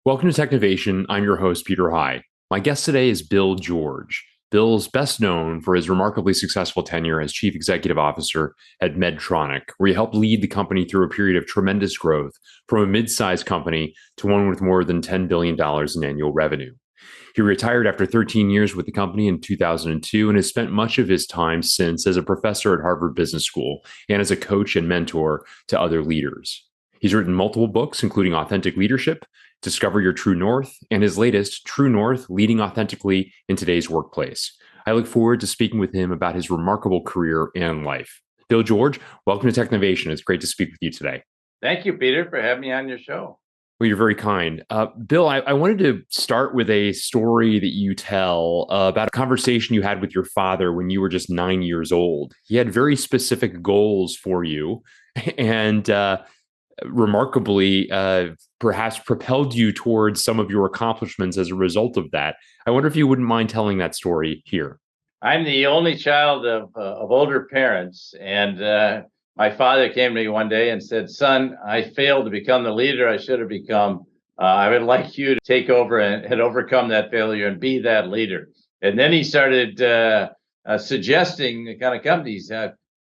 Welcome to Technovation. I'm your host, Peter High. My guest today is Bill George. Bill's best known for his remarkably successful tenure as Chief Executive Officer at Medtronic, where he helped lead the company through a period of tremendous growth from a mid-sized company to one with more than $10 billion in annual revenue. He retired after 13 years with the company in 2002 and has spent much of his time since as a professor at Harvard Business School and as a coach and mentor to other leaders. He's written multiple books, including Authentic Leadership, Discover Your True North, and his latest, True North, Leading Authentically in Today's Workplace. I look forward to speaking with him about his remarkable career and life. Bill George, welcome to Technovation. It's great to speak with you today. Thank you, Peter, for having me on your show. Well, you're very kind. Bill, I wanted to start with a story that you tell about a conversation you had with your father when you were just 9 years old. He had very specific goals for you and remarkably perhaps propelled you towards some of your accomplishments as a result of that. I wonder if you wouldn't mind telling that story here. I'm the only child of older parents, and my father came to me one day and said, "Son, I failed to become the leader I should have become. I would like you to take over and overcome that failure and be that leader." And then he started suggesting the kind of companies.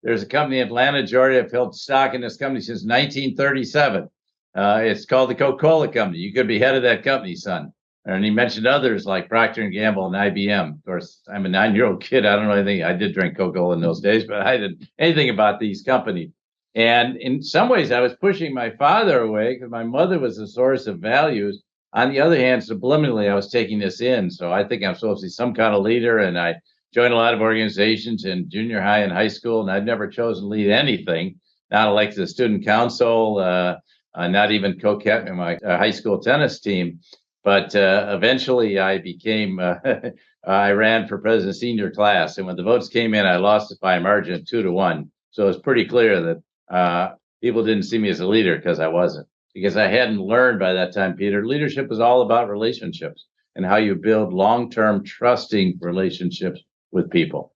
There's a company in Atlanta, Georgia. I've held stock in this company since 1937. It's called the Coca-Cola Company. You could be head of that company, son. And he mentioned others like Procter & Gamble and IBM. Of course, I'm a 9-year-old kid. I don't know anything. I did drink Coca-Cola in those days, but I didn't anything about these companies. And in some ways, I was pushing my father away because my mother was a source of values. On the other hand, subliminally, I was taking this in. So I think I'm supposed to be some kind of leader. And I joined a lot of organizations in junior high and high school, and I've never chosen to lead anything. Not like the student council, not even co-captain my high school tennis team. But eventually I became, I ran for president of senior class. And when the votes came in, I lost it by a margin of 2-1. So it's pretty clear that people didn't see me as a leader because I wasn't. Because I hadn't learned by that time, Peter, leadership is all about relationships and how you build long-term trusting relationships with people.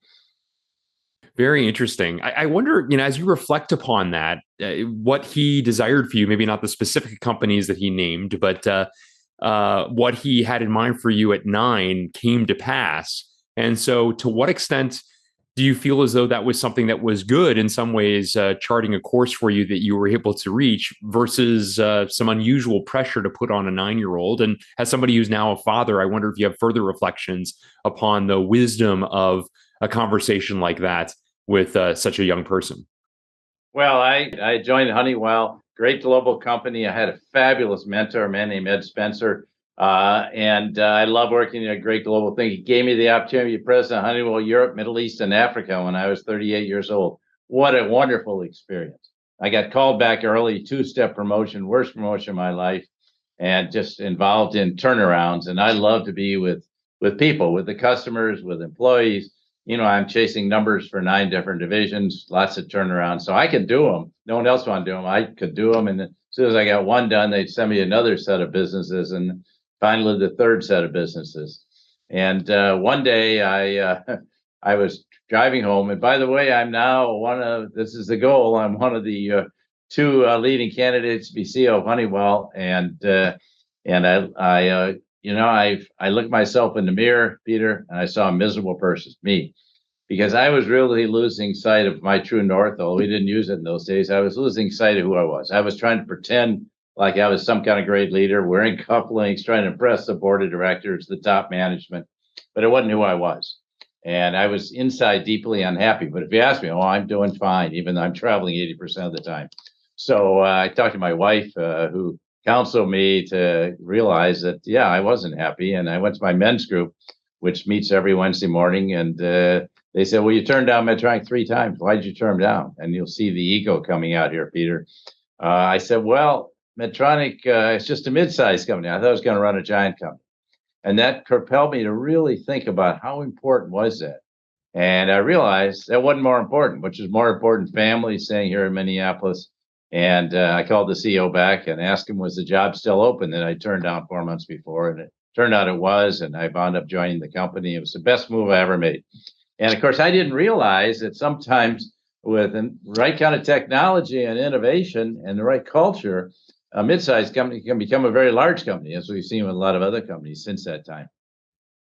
Very interesting. I wonder, as you reflect upon that, what he desired for you, maybe not the specific companies that he named, but what he had in mind for you at 9 came to pass. And so to what extent do you feel as though that was something that was good in some ways, charting a course for you that you were able to reach versus some unusual pressure to put on a 9-year-old? And as somebody who's now a father, I wonder if you have further reflections upon the wisdom of a conversation like that with such a young person. Well, I joined Honeywell, great global company. I had a fabulous mentor, a man named Ed Spencer. And I love working in a great global thing. He gave me the opportunity to be president of Honeywell Europe, Middle East, and Africa when I was 38 years old. What a wonderful experience. I got called back early, 2-step promotion, worst promotion of my life, and just involved in turnarounds. And I love to be with people, with the customers, with employees. I'm chasing numbers for 9 different divisions, lots of turnarounds. So I could do them. No one else wanted to do them. I could do them. And as soon as I got one done, they'd send me another set of businesses and finally the third set of businesses. And one day I was driving home. And by the way, I'm now this is the goal. I'm one of the 2 leading candidates to be CEO of Honeywell. And I looked myself in the mirror, Peter, and I saw a miserable person, me, because I was really losing sight of my true north. Although we didn't use it in those days, I was losing sight of who I was. I was trying to pretend like I was some kind of great leader, wearing cufflinks, trying to impress the board of directors, the top management, but it wasn't who I was. And I was inside deeply unhappy. But if you ask me, I'm doing fine, even though I'm traveling 80% of the time. So I talked to my wife, who counseled me to realize that, I wasn't happy. And I went to my men's group, which meets every Wednesday morning. And they said, well, you turned down Medtronic 3 times. Why did you turn them down? And you'll see the ego coming out here, Peter. I said, well, Medtronic is just a mid-sized company. I thought I was going to run a giant company. And that propelled me to really think about how important was that. And I realized that wasn't more important, which is more important, family staying here in Minneapolis. And I called the CEO back and asked him, was the job still open that I turned down 4 months before? And it turned out it was. And I wound up joining the company. It was the best move I ever made. And of course, I didn't realize that sometimes with the right kind of technology and innovation and the right culture, a mid-sized company can become a very large company, as we've seen with a lot of other companies since that time.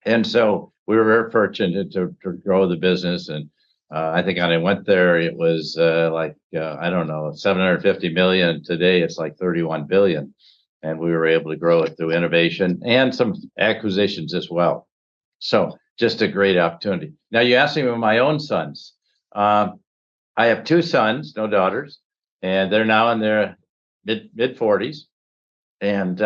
And so we were very fortunate to grow the business. And I think when I went there, it was I don't know, 750 million. Today, it's like 31 billion. And we were able to grow it through innovation and some acquisitions as well. So just a great opportunity. Now, you asked me about my own sons. I have two sons, no daughters, and they're now in their mid 40s. And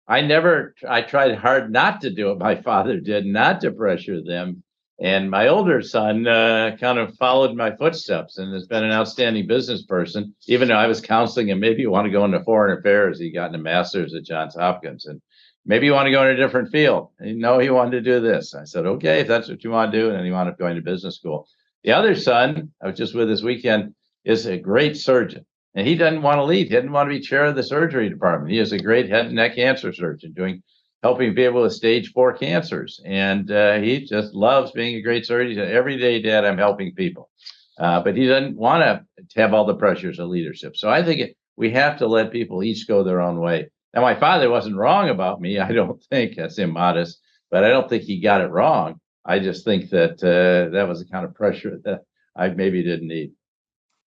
I tried hard not to do what my father did, not to pressure them. And my older son kind of followed my footsteps and has been an outstanding business person, even though I was counseling him. Maybe you want to go into foreign affairs. He got a master's at Johns Hopkins. And maybe you want to go in a different field. And he wanted to do this. I said, okay, if that's what you want to do. And then he wound up going to business school. The other son, I was just with this weekend, is a great surgeon. And he doesn't want to leave. He didn't want to be chair of the surgery department. He is a great head and neck cancer surgeon helping people with stage 4 cancers. And he just loves being a great surgeon. He said, every day, Dad, I'm helping people. But he doesn't want to have all the pressures of leadership. So I think we have to let people each go their own way. Now, my father wasn't wrong about me. I don't think. That's immodest. But I don't think he got it wrong. I just think that that was the kind of pressure that I maybe didn't need.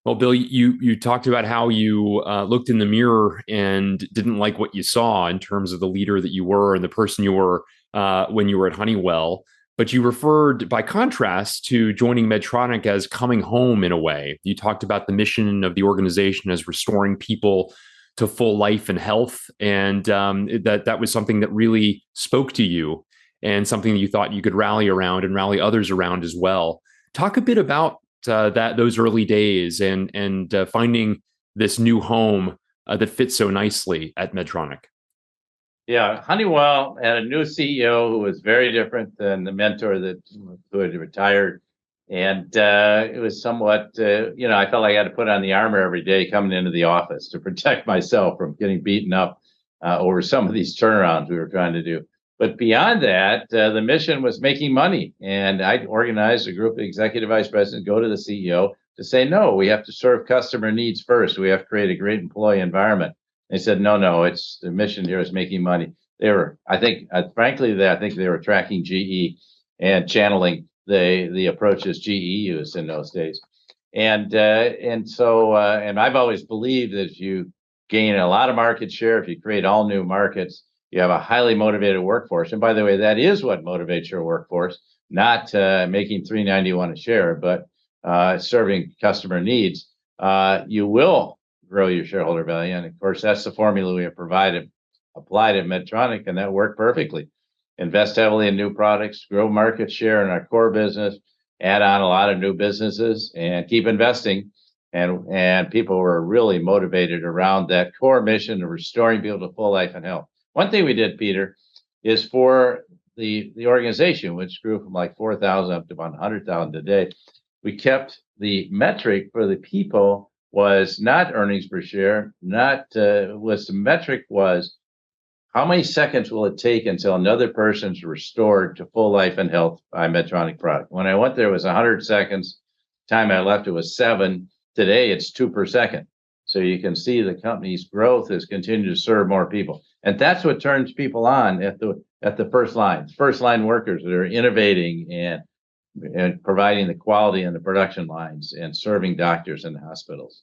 Well, Bill, you talked about how you looked in the mirror and didn't like what you saw in terms of the leader that you were and the person you were when you were at Honeywell. But you referred, by contrast, to joining Medtronic as coming home in a way. You talked about the mission of the organization as restoring people to full life and health, and that was something that really spoke to you and something that you thought you could rally around and rally others around as well. Talk a bit about those early days and finding this new home that fits so nicely at Medtronic. Yeah, Honeywell had a new CEO who was very different than the mentor who had retired, and it was somewhat, I felt like I had to put on the armor every day coming into the office to protect myself from getting beaten up over some of these turnarounds we were trying to do. But beyond that, the mission was making money. And I organized a group of executive vice presidents go to the CEO to say, no, we have to serve customer needs first. We have to create a great employee environment. They said, no, it's the mission here is making money. They were, I think, frankly, I think they were tracking GE and channeling the approaches GE used in those days. And I've always believed that if you gain a lot of market share, if you create all new markets, you have a highly motivated workforce. And by the way, that is what motivates your workforce, not making $3.91 a share, but serving customer needs. You will grow your shareholder value. And of course, that's the formula we have applied at Medtronic, and that worked perfectly. Invest heavily in new products, grow market share in our core business, add on a lot of new businesses, and keep investing. And people were really motivated around that core mission of restoring people to full life and health. One thing we did, Peter, is for the organization, which grew from like 4,000 up to about 100,000 today, we kept the metric for the people was not earnings per share, the metric was how many seconds will it take until another person's restored to full life and health by Medtronic product. When I went there, it was 100 seconds. Time I left, it was 7. Today, it's 2 per second. So you can see the company's growth has continued to serve more people. And that's what turns people on at the first line workers that are innovating and providing the quality in the production lines and serving doctors in the hospitals.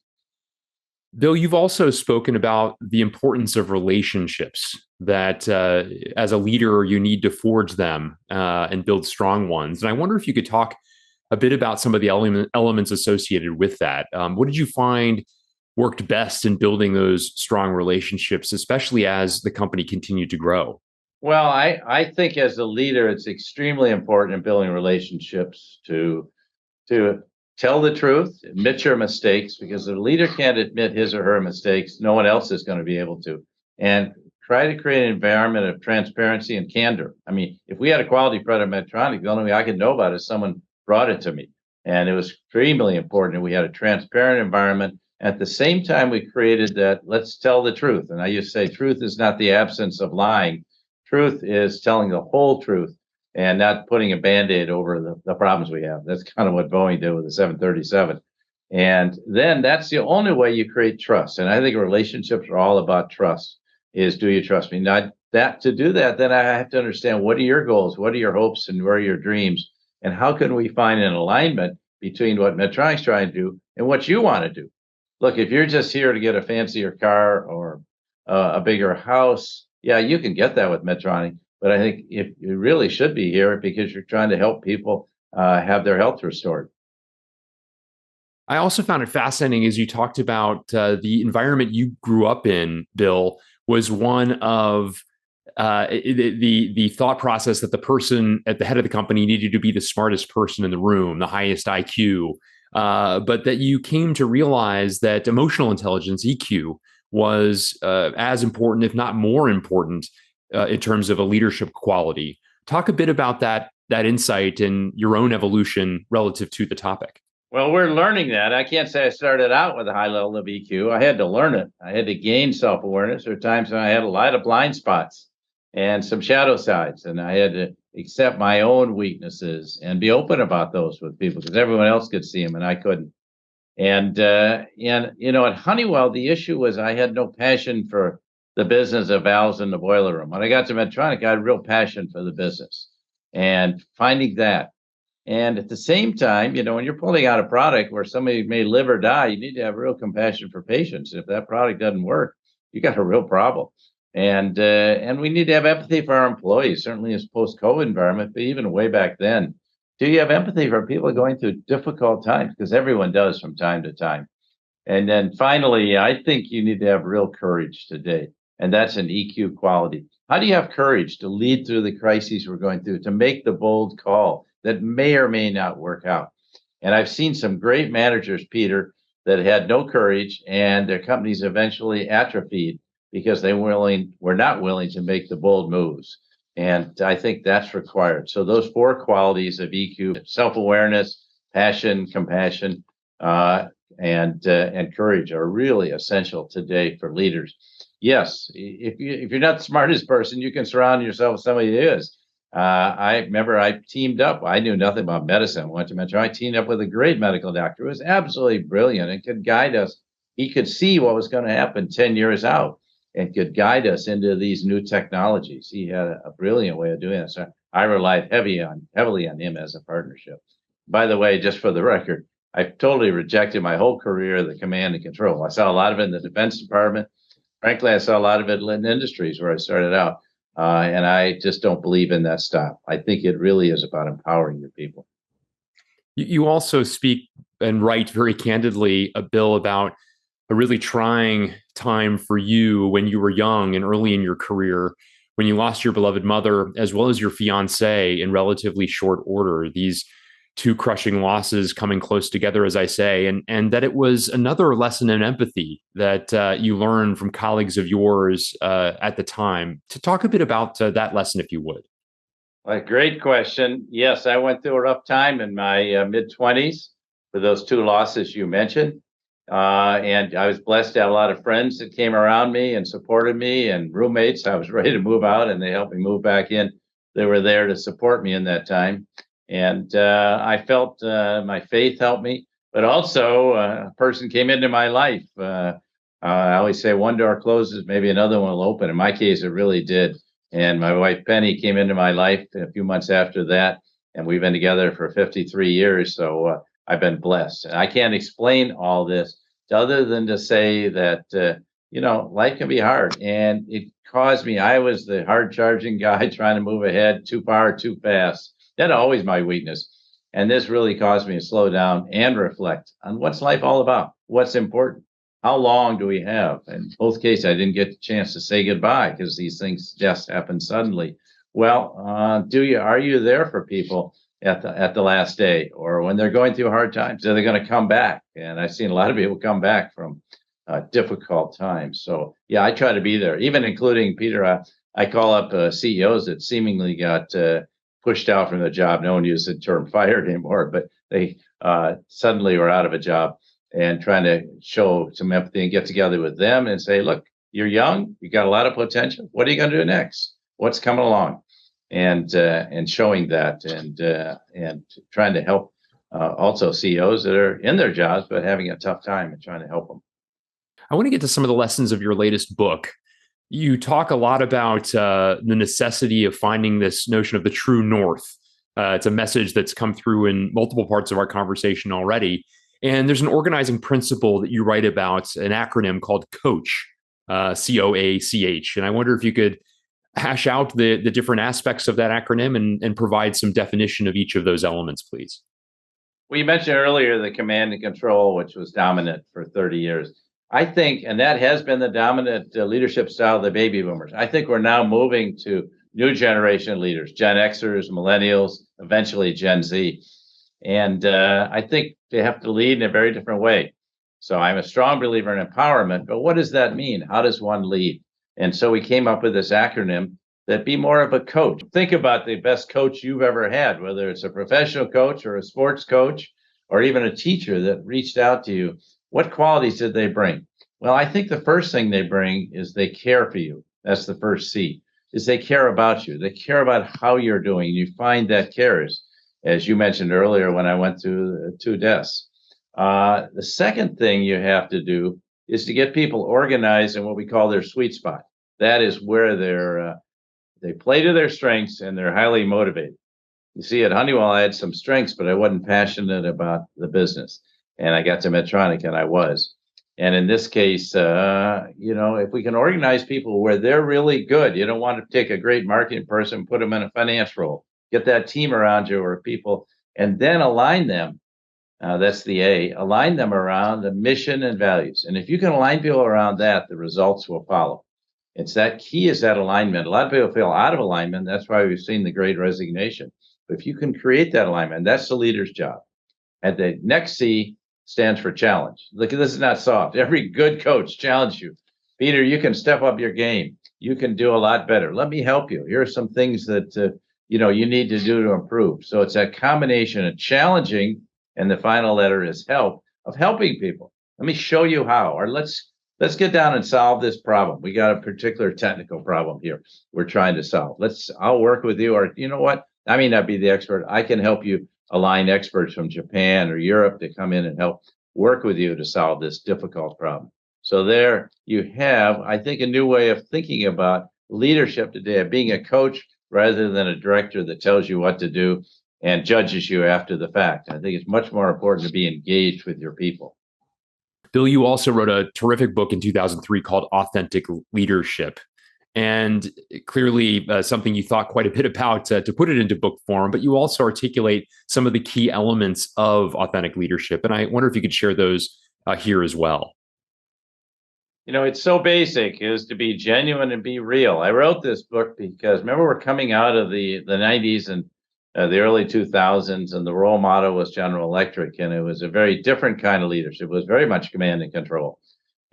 Bill, you've also spoken about the importance of relationships, that as a leader, you need to forge them and build strong ones. And I wonder if you could talk a bit about some of the elements associated with that. What did you find worked best in building those strong relationships, especially as the company continued to grow? Well, I think as a leader, it's extremely important in building relationships to tell the truth, admit your mistakes, because if a leader can't admit his or her mistakes, no one else is going to be able to. And try to create an environment of transparency and candor. I mean, if we had a quality product at Medtronic, the only way I could know about it is someone brought it to me. And it was extremely important that we had a transparent environment. At the same time, we created that let's tell the truth. And I used to say truth is not the absence of lying. Truth is telling the whole truth and not putting a Band-Aid over the problems we have. That's kind of what Boeing did with the 737. And then that's the only way you create trust. And I think relationships are all about trust. Is, do you trust me? Not that to do that, then I have to understand, what are your goals, what are your hopes, and where are your dreams, and how can we find an alignment between what Medtronic's trying to do and what you want to do. Look, if you're just here to get a fancier car or a bigger house, yeah, you can get that with Medtronic. But I think if you really should be here because you're trying to help people have their health restored. I also found it fascinating as you talked about the environment you grew up in, Bill, was one of the thought process that the person at the head of the company needed to be the smartest person in the room, the highest IQ, but that you came to realize that emotional intelligence, EQ, was as important, if not more important, in terms of a leadership quality. Talk a bit about that insight and your own evolution relative to the topic. Well, we're learning that. I can't say I started out with a high level of EQ. I had to learn it. I had to gain self-awareness. There were times when I had a lot of blind spots and some shadow sides, and I had to accept my own weaknesses and be open about those with people because everyone else could see them and I couldn't. And you know, at Honeywell, the issue was I had no passion for the business of valves in the boiler room. When I got to Medtronic, I had real passion for the business and finding that. And at the same time, you know, when you're pulling out a product where somebody may live or die, you need to have real compassion for patients. If that product doesn't work, you got a real problem. And we need to have empathy for our employees, certainly in this post-COVID environment, but even way back then. Do you have empathy for people going through difficult times? Because everyone does from time to time. And then finally, I think you need to have real courage today. And that's an EQ quality. How do you have courage to lead through the crises we're going through, to make the bold call that may or may not work out? And I've seen some great managers, Peter, that had no courage and their companies eventually atrophied because they were not willing to make the bold moves. And I think that's required. So those four qualities of EQ: self-awareness, passion, compassion, and courage are really essential today for leaders. Yes, if you're not the smartest person, you can surround yourself with somebody who is. I remember I teamed up. I knew nothing about medicine. I went to Medtronic. I teamed up with a great medical doctor who was absolutely brilliant and could guide us. He could see what was going to happen 10 years out and could guide us into these new technologies. He had a brilliant way of doing it. So I relied heavily on him as a partnership. By the way, just for the record, I totally rejected my whole career the command and control. I saw a lot of it in the Defense Department. Frankly, I saw a lot of it in industries where I started out. And I just don't believe in that stuff. I think it really is about empowering your people. You also speak and write very candidly, Bill, about a really trying time for you when you were young and early in your career, when you lost your beloved mother as well as your fiance in relatively short order. These two crushing losses coming close together, as I say, and that it was another lesson in empathy that you learned from colleagues of yours at the time. To talk a bit about that lesson, if you would. Well, great question. Yes, I went through a rough time in my mid-20s for those two losses you mentioned. And I was blessed to have a lot of friends that came around me and supported me, and roommates. I was ready to move out, and they helped me move back in. They were there to support me in that time. And I felt my faith helped me, but also a person came into my life. I always say one door closes, maybe another one will open. In my case, it really did. And my wife, Penny, came into my life a few months after that. And we've been together for 53 years. So I've been blessed. And I can't explain all this other than to say that, you know, life can be hard. And it caused me, I was the hard charging guy trying to move ahead too far, too fast. That's always my weakness. And this really caused me to slow down and reflect on what's life all about? What's important? How long do we have? In both cases, I didn't get the chance to say goodbye because these things just happen suddenly. Well, are you there for people at the last day or when they're going through hard times? Are they going to come back? And I've seen a lot of people come back from difficult times. So yeah, I try to be there, even including Peter. I call up CEOs that seemingly got pushed out from the job. No one used the term fired anymore, but they suddenly were out of a job, and trying to show some empathy and get together with them and say, look, you're young, you got a lot of potential. What are you going to do next? What's coming along? And showing that and trying to help also CEOs that are in their jobs but having a tough time and trying to help them. I want to get to some of the lessons of your latest book. You talk a lot about the necessity of finding this notion of the true north. It's a message that's come through in multiple parts of our conversation already. And there's an organizing principle that you write about, an acronym called C.O.A.C.H, C-O-A-C-H. And I wonder if you could hash out the different aspects of that acronym and provide some definition of each of those elements, please. Well, you mentioned earlier the command and control, which was dominant for 30 years. I think, and that has been the dominant leadership style of the baby boomers. I think we're now moving to new generation leaders, Gen Xers, millennials, eventually Gen Z. And I think they have to lead in a very different way. So I'm a strong believer in empowerment, but what does that mean? How does one lead? And so we came up with this acronym that be more of a coach. Think about the best coach you've ever had, whether it's a professional coach or a sports coach, or even a teacher that reached out to you. What qualities did they bring? Well, I think the first thing they bring is they care for you. That's the first C, is they care about you. They care about how you're doing. You find that cares, as you mentioned earlier when I went through 2 deaths. The second thing you have to do is to get people organized in what we call their sweet spot. That is where they play to their strengths and they're highly motivated. You see, at Honeywell, I had some strengths, but I wasn't passionate about the business. And I got to Medtronic and I was. And in this case, if we can organize people where they're really good, you don't want to take a great marketing person, put them in a finance role, get that team around you or people, and then align them. That's the A, align them around the mission and values. And if you can align people around that, the results will follow. It's that key is that alignment. A lot of people feel out of alignment. That's why we've seen the great resignation. But if you can create that alignment, that's the leader's job. And the next C stands for challenge. Look, this is not soft. Every good coach challenges you. Peter, you can step up your game. You can do a lot better. Let me help you. Here are some things that you need to do to improve. So it's a combination of challenging, and the final letter is help, of helping people. Let me show you how, or let's get down and solve this problem. We got a particular technical problem here we're trying to solve. I'll work with you, or you know what? I may not be the expert. I can help you align experts from Japan or Europe to come in and help work with you to solve this difficult problem. So there you have, I think, a new way of thinking about leadership today, of being a coach rather than a director that tells you what to do and judges you after the fact. I think it's much more important to be engaged with your people. Bill, you also wrote a terrific book in 2003 called Authentic Leadership. And clearly something you thought quite a bit about to put it into book form, but you also articulate some of the key elements of authentic leadership. And I wonder if you could share those here as well. It's so basic, is to be genuine and be real. I wrote this book because remember, we're coming out of the 90s and the early 2000s, and the role model was General Electric, and it was a very different kind of leadership. It was very much command and control.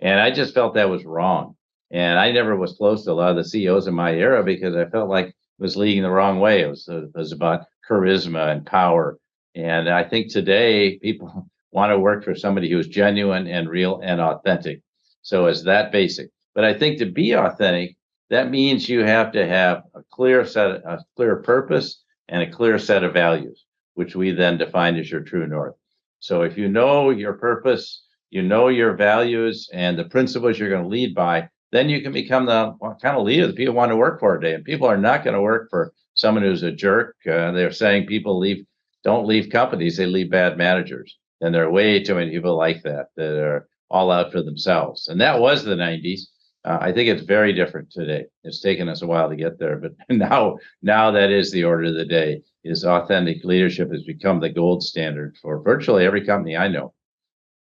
And I just felt that was wrong. And I never was close to a lot of the CEOs in my era because I felt like it was leading the wrong way. It was about charisma and power. And I think today people want to work for somebody who's genuine and real and authentic. So it's that basic. But I think to be authentic, that means you have to have a clear purpose and a clear set of values, which we then define as your true north. So if you know your purpose, you know your values and the principles you're going to lead by, then you can become the kind of leader that people want to work for today. And people are not going to work for someone who's a jerk. They're saying people don't leave companies, they leave bad managers. And there are way too many people like that are all out for themselves. And that was the 90s. I think it's very different today. It's taken us a while to get there, but now that is the order of the day. Is authentic leadership has become the gold standard for virtually every company I know.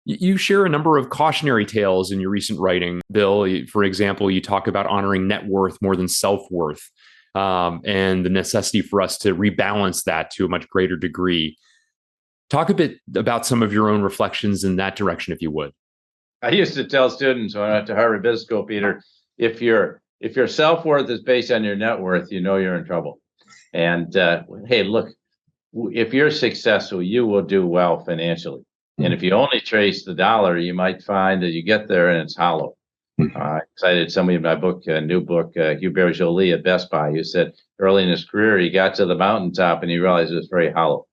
You share a number of cautionary tales in your recent writing, Bill. For example, you talk about honoring net worth more than self-worth, and the necessity for us to rebalance that to a much greater degree. Talk a bit about some of your own reflections in that direction, if you would. I used to tell students when I went to Harvard Business School, Peter, if your self-worth is based on your net worth, you're in trouble. And hey, look, if you're successful, you will do well financially. And if you only trace the dollar, you might find that you get there and it's hollow. I cited somebody in my book, a new book, Hubert Joly at Best Buy, who said early in his career, he got to the mountaintop and he realized it was very hollow.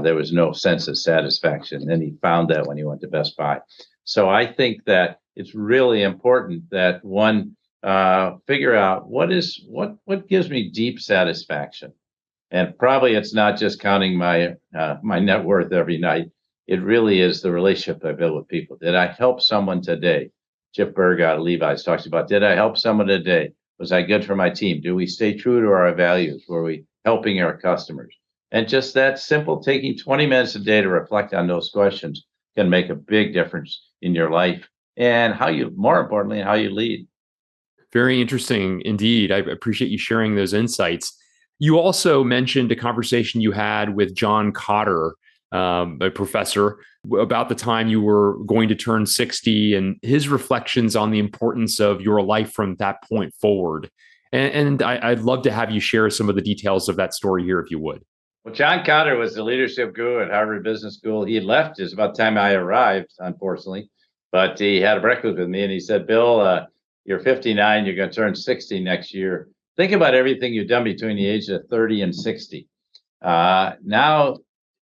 there was no sense of satisfaction. And he found that when he went to Best Buy. So I think that it's really important that one figure out what gives me deep satisfaction. And probably it's not just counting my net worth every night. It really is the relationship I build with people. Did I help someone today? Chip Berg out of Levi's talks about, did I help someone today? Was I good for my team? Do we stay true to our values? Were we helping our customers? And just that simple, taking 20 minutes a day to reflect on those questions can make a big difference in your life and how you, more importantly, how you lead. Very interesting indeed. I appreciate you sharing those insights. You also mentioned a conversation you had with John Kotter, a professor, about the time you were going to turn 60 and his reflections on the importance of your life from that point forward. And I'd love to have you share some of the details of that story here, if you would. Well, John Kotter was the leadership guru at Harvard Business School. He left just about the time I arrived, unfortunately, but he had a breakfast with me and he said, Bill, you're 59, you're going to turn 60 next year. Think about everything you've done between the ages of 30 and 60. Now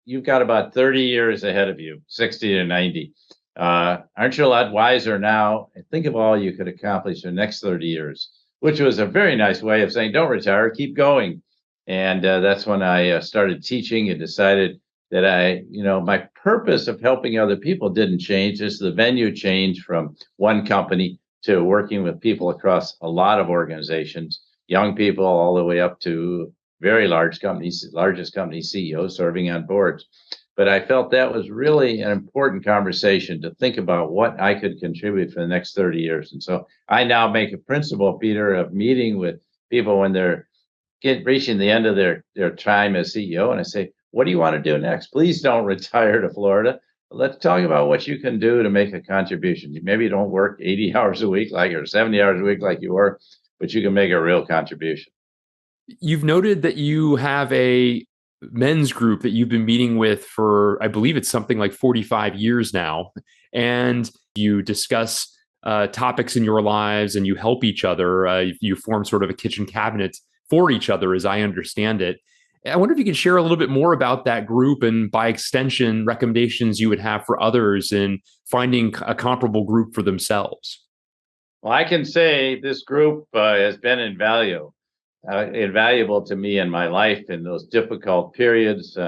you've got about 30 years ahead of you, 60 to 90. Aren't you a lot wiser now? And think of all you could accomplish in the next 30 years, which was a very nice way of saying, don't retire, keep going. And that's when I started teaching and decided that my purpose of helping other people didn't change. Just the venue changed from one company to working with people across a lot of organizations, young people all the way up to very large companies, largest company CEOs serving on boards. But I felt that was really an important conversation to think about what I could contribute for the next 30 years. And so I now make a principle, Peter, of meeting with people when they're reaching the end of their time as CEO. And I say, what do you want to do next? Please don't retire to Florida. Let's talk about what you can do to make a contribution. Maybe you don't work 80 hours a week or 70 hours a week like you were, but you can make a real contribution. You've noted that you have a men's group that you've been meeting with for, I believe it's something like 45 years now. And you discuss topics in your lives and you help each other. You form sort of a kitchen cabinet for each other, as I understand it. I wonder if you could share a little bit more about that group and, by extension, recommendations you would have for others in finding a comparable group for themselves. Well, I can say this group has been invaluable to me in my life in those difficult periods.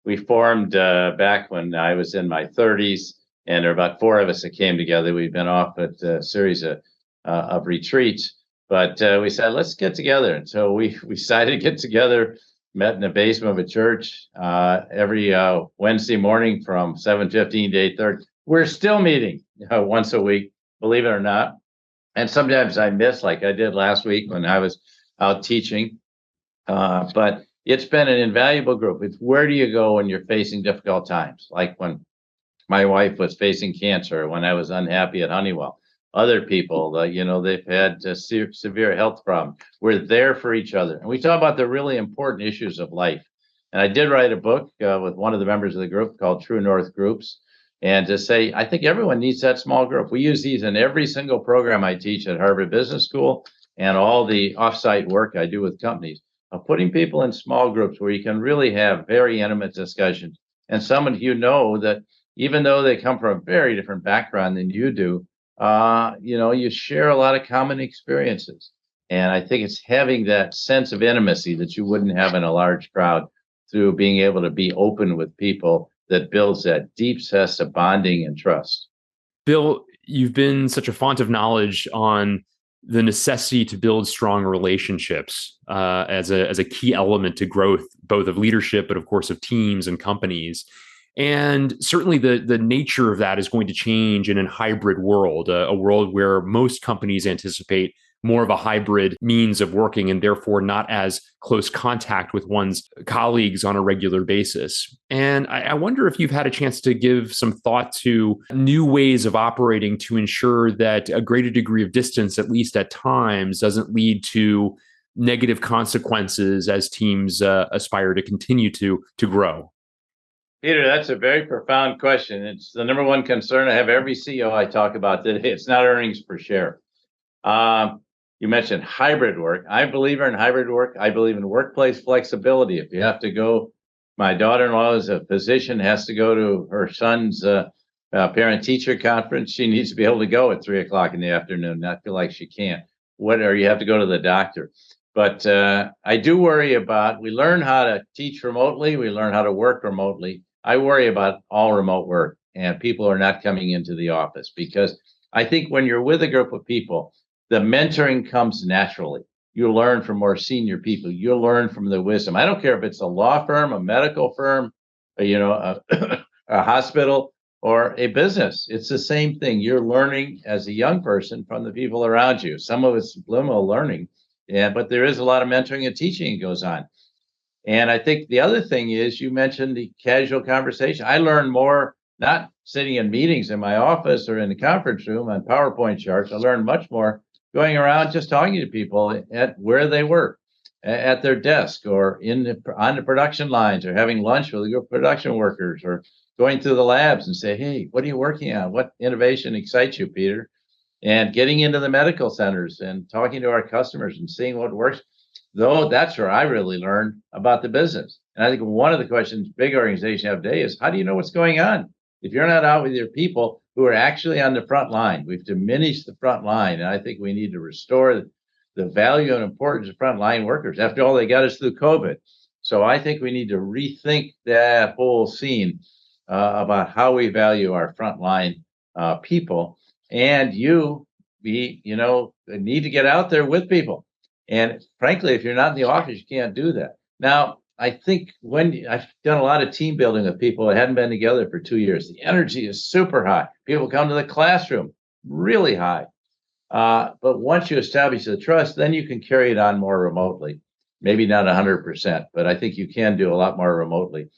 We formed back when I was in my 30s, and there are about 4 of us that came together. We've been off at a series of retreats, but we said, let's get together. And so we decided to get together, met in the basement of a church every Wednesday morning from 7:15 to 8:30. We're still meeting once a week, believe it or not. And sometimes I miss, like I did last week when I was out teaching. But it's been an invaluable group. It's where do you go when you're facing difficult times? Like when my wife was facing cancer, when I was unhappy at Honeywell. Other people, they've had severe health problems. We're there for each other. And we talk about the really important issues of life. And I did write a book with one of the members of the group called True North Groups. And to say, I think everyone needs that small group. We use these in every single program I teach at Harvard Business School and all the offsite work I do with companies, of putting people in small groups where you can really have very intimate discussions. And someone that even though they come from a very different background than you do, you share a lot of common experiences. And I think it's having that sense of intimacy that you wouldn't have in a large crowd through being able to be open with people that builds that deep sense of bonding and trust. Bill, you've been such a font of knowledge on the necessity to build strong relationships as a key element to growth, both of leadership, but of course of teams and companies. And certainly the nature of that is going to change in a hybrid world, a world where most companies anticipate more of a hybrid means of working and therefore not as close contact with one's colleagues on a regular basis. And I wonder if you've had a chance to give some thought to new ways of operating to ensure that a greater degree of distance, at least at times, doesn't lead to negative consequences as teams aspire to continue to grow. Peter, that's a very profound question. It's the number one concern I have every CEO I talk about today. It's not earnings per share. You mentioned hybrid work. I believe in hybrid work. I believe in workplace flexibility. If you have to go My daughter-in-law is a physician, has to go to her son's parent-teacher conference. She needs to be able to go at 3 o'clock in the afternoon, not feel like she can't. Or you have to go to the doctor. But I do worry about, we learn how to teach remotely, we learn how to work remotely. I worry about all remote work and people are not coming into the office, because I think when you're with a group of people, the mentoring comes naturally. You learn from more senior people. You'll learn from the wisdom. I don't care if it's a law firm, a medical firm, a hospital, or a business. It's the same thing. You're learning as a young person from the people around you. Some of it's subliminal learning, but there is a lot of mentoring and teaching that goes on. And I think the other thing is, you mentioned the casual conversation. I learn more not sitting in meetings in my office or in the conference room on PowerPoint charts. I learned much more going around just talking to people at where they work, at their desk, or on the production lines, or having lunch with the production workers, or going through the labs and say, hey, what are you working on? What innovation excites you, Peter? And getting into the medical centers and talking to our customers and seeing what works. Though that's where I really learned about the business. And I think one of the questions big organizations have today is, how do you know what's going on if you're not out with your people who are actually on the front line? We've diminished the front line, and I think we need to restore the value and importance of frontline workers. After all, they got us through COVID. So I think we need to rethink that whole scene about how we value our frontline people. And need to get out there with people. And frankly, if you're not in the office, you can't do that. Now, I think when I've done a lot of team building with people that hadn't been together for 2 years, the energy is super high. People come to the classroom, really high. But once you establish the trust, then you can carry it on more remotely. Maybe not 100%, but I think you can do a lot more remotely.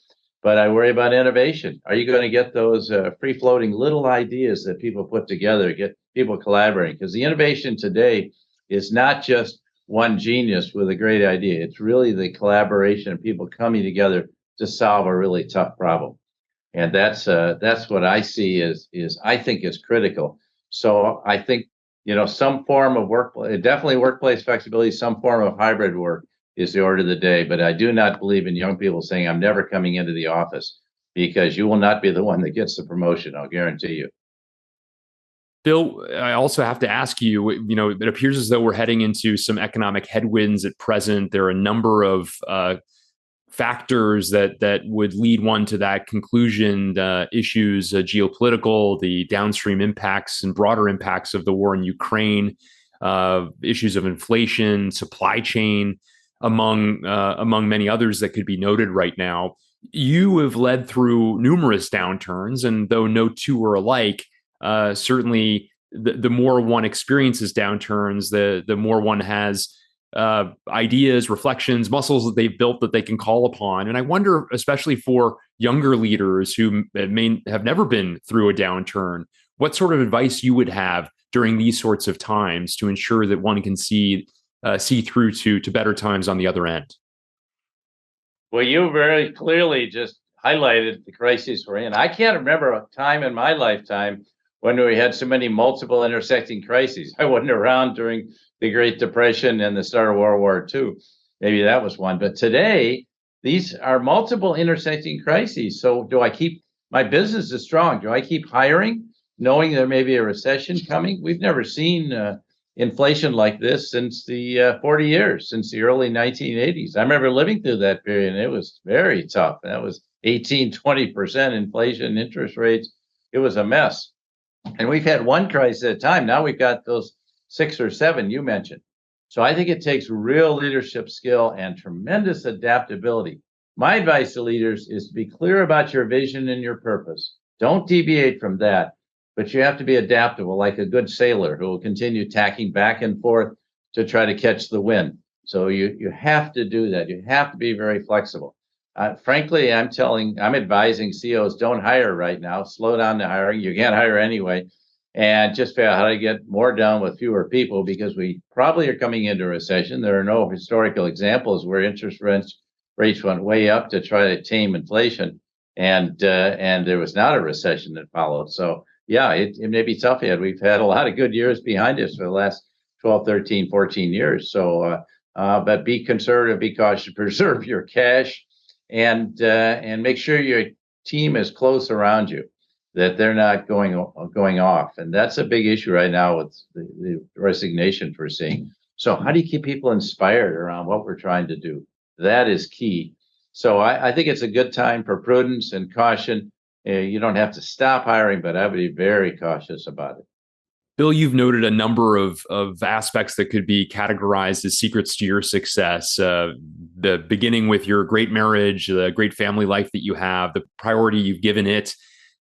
But I worry about innovation. Are you going to get those free-floating little ideas that people put together, get people collaborating? Because the innovation today is not just one genius with a great idea. It's really the collaboration of people coming together to solve a really tough problem. And that's what I see is I think is critical. So I think, some form of definitely workplace flexibility, some form of hybrid work is the order of the day. But I do not believe in young people saying, I'm never coming into the office, because you will not be the one that gets the promotion. I'll guarantee you. Bill, I also have to ask you, it appears as though we're heading into some economic headwinds at present. There are a number of factors that would lead one to that conclusion, issues, geopolitical, the downstream impacts and broader impacts of the war in Ukraine, issues of inflation, supply chain, among many others that could be noted right now. You have led through numerous downturns, and though no two are alike, certainly the more one experiences downturns, the more one has ideas, reflections, muscles that they've built that they can call upon. And I wonder, especially for younger leaders who may have never been through a downturn, what sort of advice you would have during these sorts of times to ensure that one can see through to better times on the other end. Well, you very clearly just highlighted the crisis we're in. I can't remember a time in my lifetime when we had so many multiple intersecting crises. I wasn't around during the Great Depression and the start of World War II. Maybe that was one. But today, these are multiple intersecting crises. So do I keep my business is strong? Do I keep hiring, knowing there may be a recession coming? We've never seen inflation like this since the 40 years, since the early 1980s. I remember living through that period, and it was very tough. That was 18-20% inflation, interest rates. It was a mess. And we've had one crisis at a time. Now we've got those 6 or 7 you mentioned. So I think it takes real leadership skill and tremendous adaptability. My advice to leaders is to be clear about your vision and your purpose. Don't deviate from that, but you have to be adaptable, like a good sailor who will continue tacking back and forth to try to catch the wind. So you have to do that. You have to be very flexible. Frankly, I'm advising CEOs, don't hire right now. Slow down the hiring. You can't hire anyway. And just figure out how to get more done with fewer people, because we probably are coming into a recession. There are no historical examples where interest rates went way up to try to tame inflation. And there was not a recession that followed. So, yeah, it may be tough yet. We've had a lot of good years behind us for the last 12, 13, 14 years. So, but be conservative, be cautious, preserve your cash, and make sure your team is close around you, that they're not going off. And that's a big issue right now with the resignation we're seeing. So how do you keep people inspired around what we're trying to do? That is key. So I think it's a good time for prudence and caution. You don't have to stop hiring, but I would be very cautious about it. Bill, you've noted a number of aspects that could be categorized as secrets to your success. The beginning with your great marriage, the great family life that you have, the priority you've given it.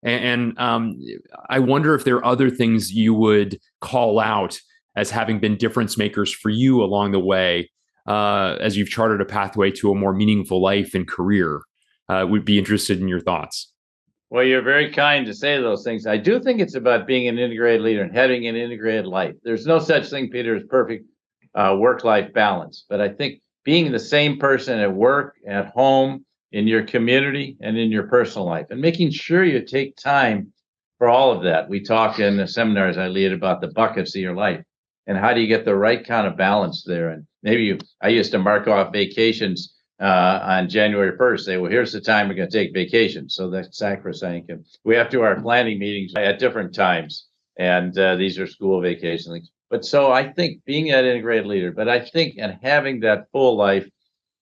And I wonder if there are other things you would call out as having been difference makers for you along the way as you've charted a pathway to a more meaningful life and career. Would be interested in your thoughts. Well, you're very kind to say those things. I do think it's about being an integrated leader and having an integrated life. There's no such thing, Peter, as perfect work-life balance. But I think being the same person at work, at home, in your community, and in your personal life, and making sure you take time for all of that. We talk in the seminars I lead about the buckets of your life and how do you get the right kind of balance there. And I used to mark off vacations on January 1st, say, well, here's the time we're going to take vacation. So that's sacrosanct. And we have to do our planning meetings at different times. And these are school vacation things. But so I think being that integrated leader, but I think and having that full life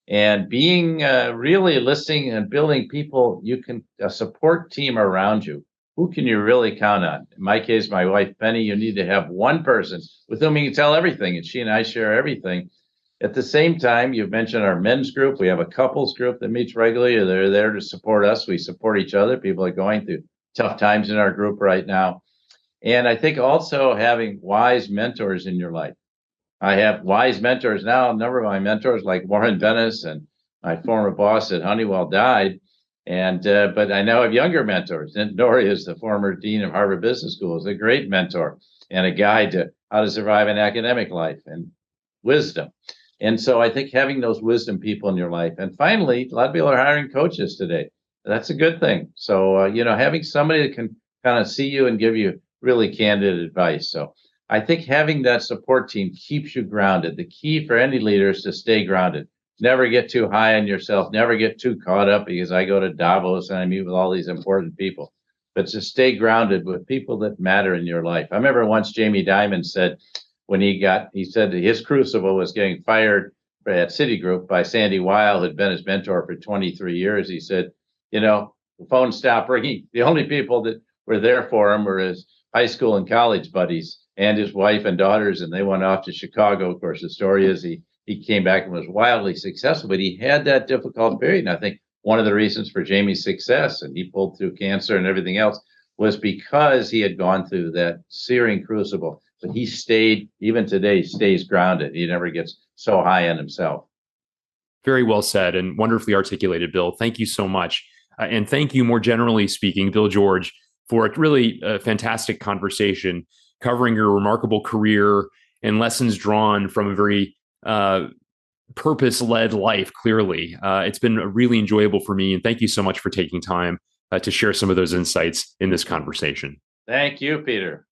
and being really listening and building people, a support team around you. Who can you really count on? In my case, my wife, Penny, you need to have one person with whom you can tell everything. And she and I share everything. At the same time, you've mentioned our men's group. We have a couples group that meets regularly. They're there to support us. We support each other. People are going through tough times in our group right now. And I think also having wise mentors in your life. I have wise mentors now. A number of my mentors, like Warren Bennis and my former boss at Honeywell, died. But I now have younger mentors. And Dory is the former dean of Harvard Business School, is a great mentor and a guide to how to survive an academic life and wisdom. And so I think having those wisdom people in your life. And finally, a lot of people are hiring coaches today. That's a good thing. So, having somebody that can kind of see you and give you really candid advice. So I think having that support team keeps you grounded. The key for any leader is to stay grounded. Never get too high on yourself. Never get too caught up, because I go to Davos and I meet with all these important people. But to stay grounded with people that matter in your life. I remember once Jamie Dimon said, when he said that his crucible was getting fired at Citigroup by Sandy Weil, who'd been his mentor for 23 years. He said, the phone stopped ringing. The only people that were there for him were his high school and college buddies and his wife and daughters. And they went off to Chicago. Of course, the story is he came back and was wildly successful, but he had that difficult period. And I think one of the reasons for Jamie's success, and he pulled through cancer and everything else, was because he had gone through that searing crucible. But he stayed, even today, stays grounded. He never gets so high on himself. Very well said and wonderfully articulated, Bill. Thank you so much. And thank you, more generally speaking, Bill George, for a really fantastic conversation covering your remarkable career and lessons drawn from a very purpose-led life, clearly. It's been really enjoyable for me. And thank you so much for taking time to share some of those insights in this conversation. Thank you, Peter.